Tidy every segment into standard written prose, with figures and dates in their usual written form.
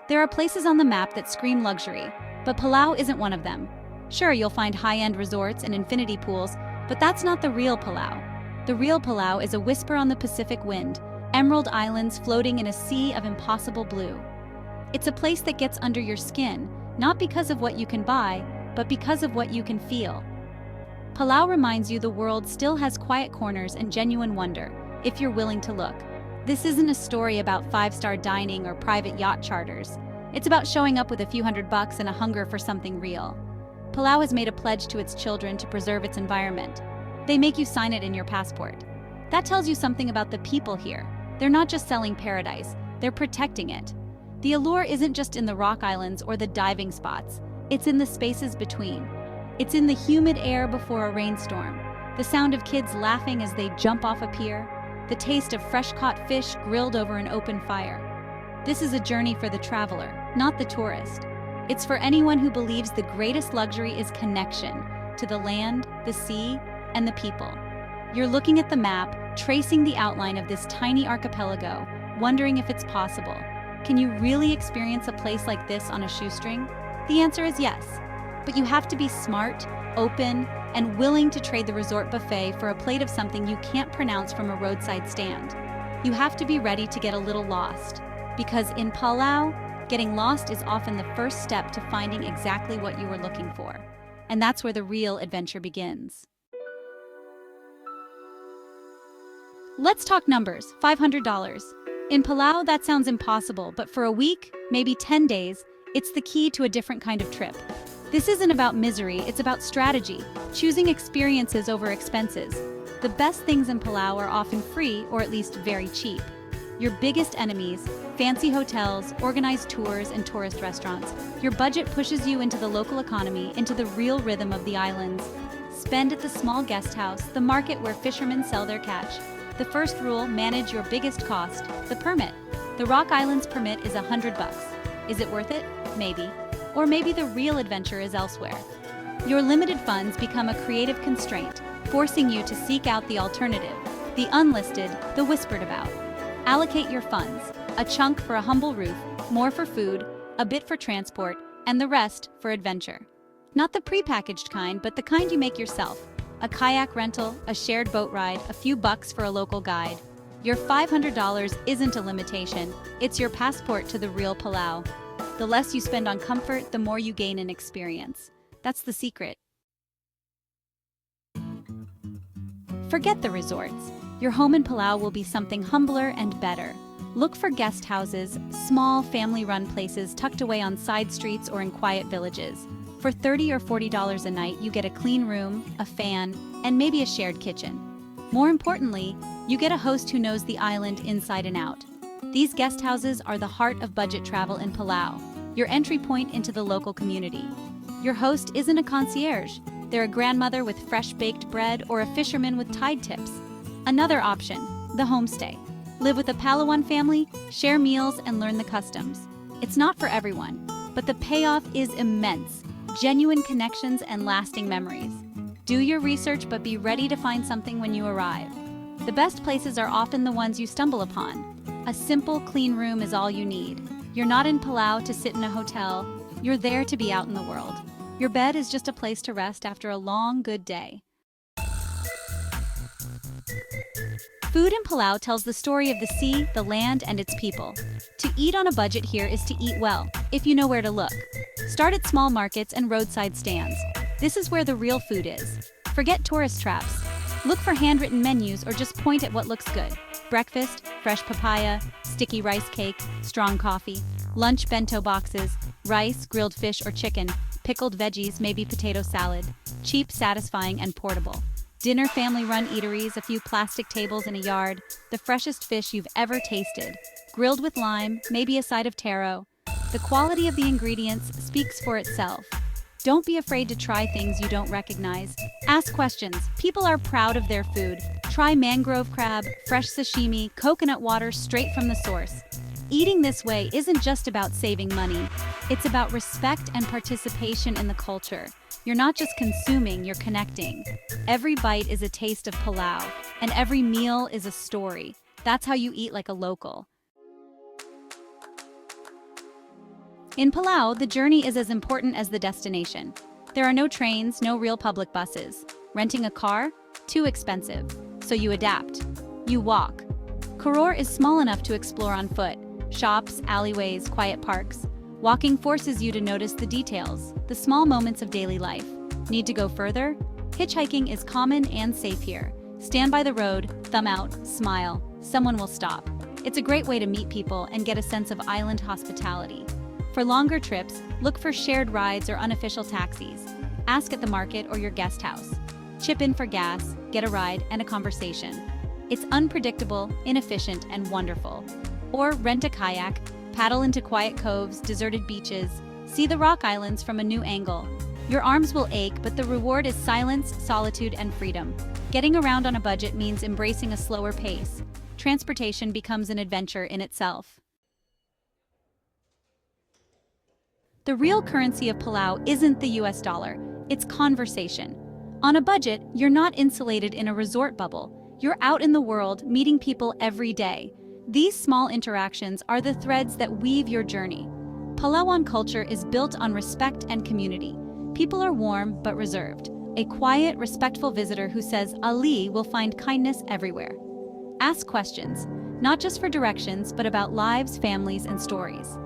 There are places on the map that scream luxury, but Palau isn't one of them. Sure, you'll find high-end resorts and infinity pools, but that's not the real Palau. The real Palau is a whisper on the Pacific wind, emerald islands floating in a sea of impossible blue. It's a place that gets under your skin, not because of what you can buy, but because of what you can feel. Palau reminds you the world still has quiet corners and genuine wonder, if you're willing to look. This isn't a story about five-star dining or private yacht charters. It's about showing up with a few $100 and a hunger for something real. Palau has made a pledge to its children to preserve its environment. They make you sign it in your passport. That tells you something about the people here. They're not just selling paradise, they're protecting it. The allure isn't just in the rock islands or the diving spots, it's in the spaces between. It's in the humid air before a rainstorm, the sound of kids laughing as they jump off a pier, the taste of fresh-caught fish grilled over an open fire. This is a journey for the traveler, not the tourist. It's for anyone who believes the greatest luxury is connection to the land, the sea, and the people. You're looking at the map, tracing the outline of this tiny archipelago, wondering if it's possible. Can you really experience a place like this on a shoestring? The answer is yes. But you have to be smart, open, and willing to trade the resort buffet for a plate of something you can't pronounce from a roadside stand. You have to be ready to get a little lost. Because in Palau, getting lost is often the first step to finding exactly what you were looking for. And that's where the real adventure begins. Let's talk numbers, $500. In Palau, that sounds impossible, but for a week, maybe 10 days, it's the key to a different kind of trip. This isn't about misery, it's about strategy, choosing experiences over expenses. The best things in Palau are often free or at least very cheap. Your biggest enemies, fancy hotels, organized tours, and tourist restaurants. Your budget pushes you into the local economy, into the real rhythm of the islands. Spend at the small guest house, the market where fishermen sell their catch. The first rule, manage your biggest cost, the permit. The Rock Islands permit is $100. Is it worth it? Maybe. Or maybe the real adventure is elsewhere. Your limited funds become a creative constraint, forcing you to seek out the alternative, the unlisted, the whispered about. Allocate your funds, a chunk for a humble roof, more for food, a bit for transport, and the rest for adventure. Not the prepackaged kind, but the kind you make yourself. A kayak rental, a shared boat ride, a few bucks for a local guide. Your $500 isn't a limitation, it's your passport to the real Palau. The less you spend on comfort, the more you gain in experience. That's the secret. Forget the resorts. Your home in Palau will be something humbler and better. Look for guest houses, small family-run places tucked away on side streets or in quiet villages. For $30 or $40 a night, you get a clean room, a fan, and maybe a shared kitchen. More importantly, you get a host who knows the island inside and out. These guest houses are the heart of budget travel in Palau, your entry point into the local community. Your host isn't a concierge. They're a grandmother with fresh-baked bread or a fisherman with tide tips. Another option, the homestay. Live with a Palauan family, share meals, and learn the customs. It's not for everyone, but the payoff is immense. Genuine connections and lasting memories. Do your research, but be ready to find something when you arrive. The best places are often the ones you stumble upon. A simple, clean room is all you need. You're not in Palau to sit in a hotel. You're there to be out in the world. Your bed is just a place to rest after a long, good day. Food in Palau tells the story of the sea, the land, and its people. To eat on a budget here is to eat well, if you know where to look. Start at small markets and roadside stands. This is where the real food is. Forget tourist traps. Look for handwritten menus or just point at what looks good. Breakfast, fresh papaya, sticky rice cake, strong coffee. Lunch, bento boxes, rice, grilled fish or chicken, pickled veggies, maybe potato salad. Cheap, satisfying, and portable. Dinner, family-run eateries, a few plastic tables in a yard. The freshest fish you've ever tasted. Grilled with lime, maybe a side of taro. The quality of the ingredients speaks for itself. Don't be afraid to try things you don't recognize. Ask questions. People are proud of their food. Try mangrove crab, fresh sashimi, coconut water straight from the source. Eating this way isn't just about saving money. It's about respect and participation in the culture. You're not just consuming, you're connecting. Every bite is a taste of Palau, and every meal is a story. That's how you eat like a local. In Palau, the journey is as important as the destination. There are no trains, no real public buses. Renting a car? Too expensive. So you adapt. You walk. Koror is small enough to explore on foot. Shops, alleyways, quiet parks. Walking forces you to notice the details, the small moments of daily life. Need to go further? Hitchhiking is common and safe here. Stand by the road, thumb out, smile. Someone will stop. It's a great way to meet people and get a sense of island hospitality. For longer trips, look for shared rides or unofficial taxis. Ask at the market or your guest house. Chip in for gas, get a ride, and a conversation. It's unpredictable, inefficient, and wonderful. Or rent a kayak, paddle into quiet coves, deserted beaches, see the rock islands from a new angle. Your arms will ache, but the reward is silence, solitude, and freedom. Getting around on a budget means embracing a slower pace. Transportation becomes an adventure in itself. The real currency of Palau isn't the US dollar, it's conversation. On a budget, you're not insulated in a resort bubble. You're out in the world, meeting people every day. These small interactions are the threads that weave your journey. Palauan culture is built on respect and community. People are warm but reserved. A quiet, respectful visitor who says Ali will find kindness everywhere. Ask questions, not just for directions, but about lives, families, and stories.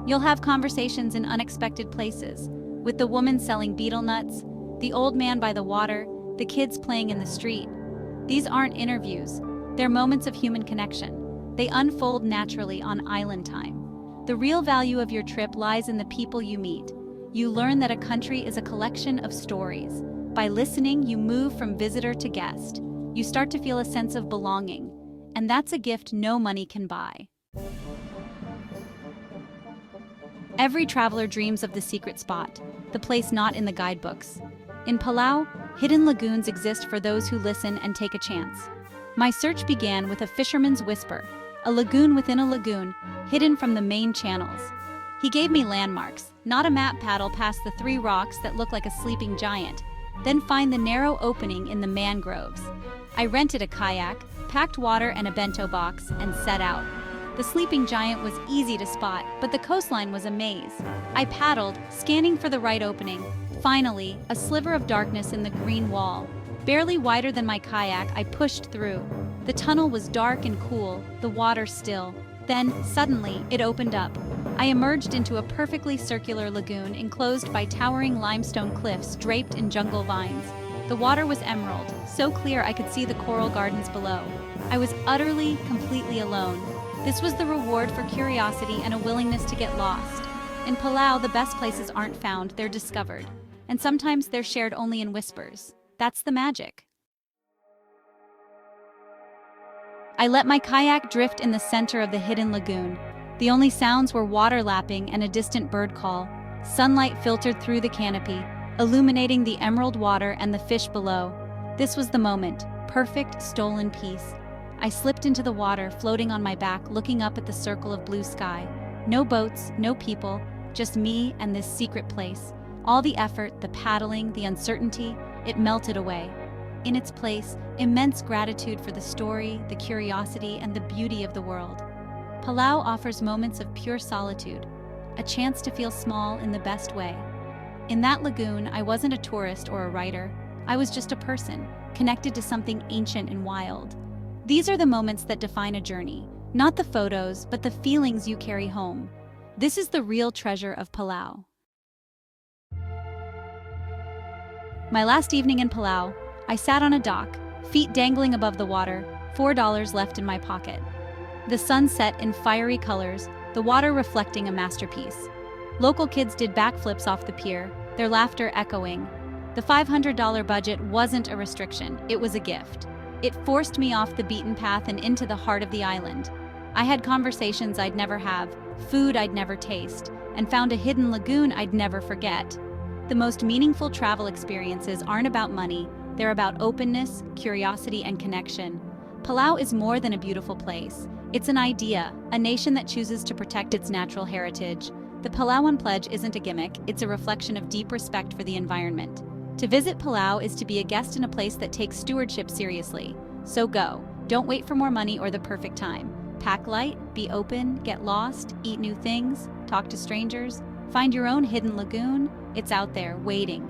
You'll have conversations in unexpected places, with the woman selling betel nuts, the old man by the water, the kids playing in the street. These aren't interviews, they're moments of human connection. They unfold naturally on island time. The real value of your trip lies in the people you meet. You learn that a country is a collection of stories. By listening, you move from visitor to guest. You start to feel a sense of belonging. And that's a gift no money can buy. Every traveler dreams of the secret spot, the place not in the guidebooks. In Palau, hidden lagoons exist for those who listen and take a chance. My search began with a fisherman's whisper, a lagoon within a lagoon, hidden from the main channels. He gave me landmarks, not a map. Paddle past the 3 rocks that look like a sleeping giant, then find the narrow opening in the mangroves. I rented a kayak, packed water and a bento box, and set out. The sleeping giant was easy to spot, but the coastline was a maze. I paddled, scanning for the right opening. Finally, a sliver of darkness in the green wall. Barely wider than my kayak, I pushed through. The tunnel was dark and cool, the water still. Then, suddenly, it opened up. I emerged into a perfectly circular lagoon enclosed by towering limestone cliffs draped in jungle vines. The water was emerald, so clear I could see the coral gardens below. I was utterly, completely alone. This was the reward for curiosity and a willingness to get lost. In Palau, the best places aren't found, they're discovered. And sometimes they're shared only in whispers. That's the magic. I let my kayak drift in the center of the hidden lagoon. The only sounds were water lapping and a distant bird call. Sunlight filtered through the canopy, illuminating the emerald water and the fish below. This was the moment, perfect stolen peace. I slipped into the water, floating on my back, looking up at the circle of blue sky. No boats, no people, just me and this secret place. All the effort, the paddling, the uncertainty, it melted away. In its place, immense gratitude for the story, the curiosity, and the beauty of the world. Palau offers moments of pure solitude, a chance to feel small in the best way. In that lagoon, I wasn't a tourist or a writer. I was just a person, connected to something ancient and wild. These are the moments that define a journey, not the photos, but the feelings you carry home. This is the real treasure of Palau. My last evening in Palau, I sat on a dock, feet dangling above the water, $4 left in my pocket. The sun set in fiery colors, the water reflecting a masterpiece. Local kids did backflips off the pier, their laughter echoing. The $500 budget wasn't a restriction, it was a gift. It forced me off the beaten path and into the heart of the island. I had conversations I'd never have, food I'd never taste, and found a hidden lagoon I'd never forget. The most meaningful travel experiences aren't about money, they're about openness, curiosity, and connection. Palau is more than a beautiful place. It's an idea, a nation that chooses to protect its natural heritage. The Palauan Pledge isn't a gimmick, it's a reflection of deep respect for the environment. To visit Palau is to be a guest in a place that takes stewardship seriously. So go. Don't wait for more money or the perfect time. Pack light, be open, get lost, eat new things, talk to strangers. Find your own hidden lagoon? It's out there, waiting.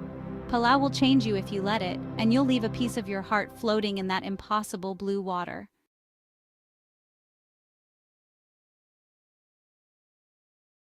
Palau will change you if you let it, and you'll leave a piece of your heart floating in that impossible blue water.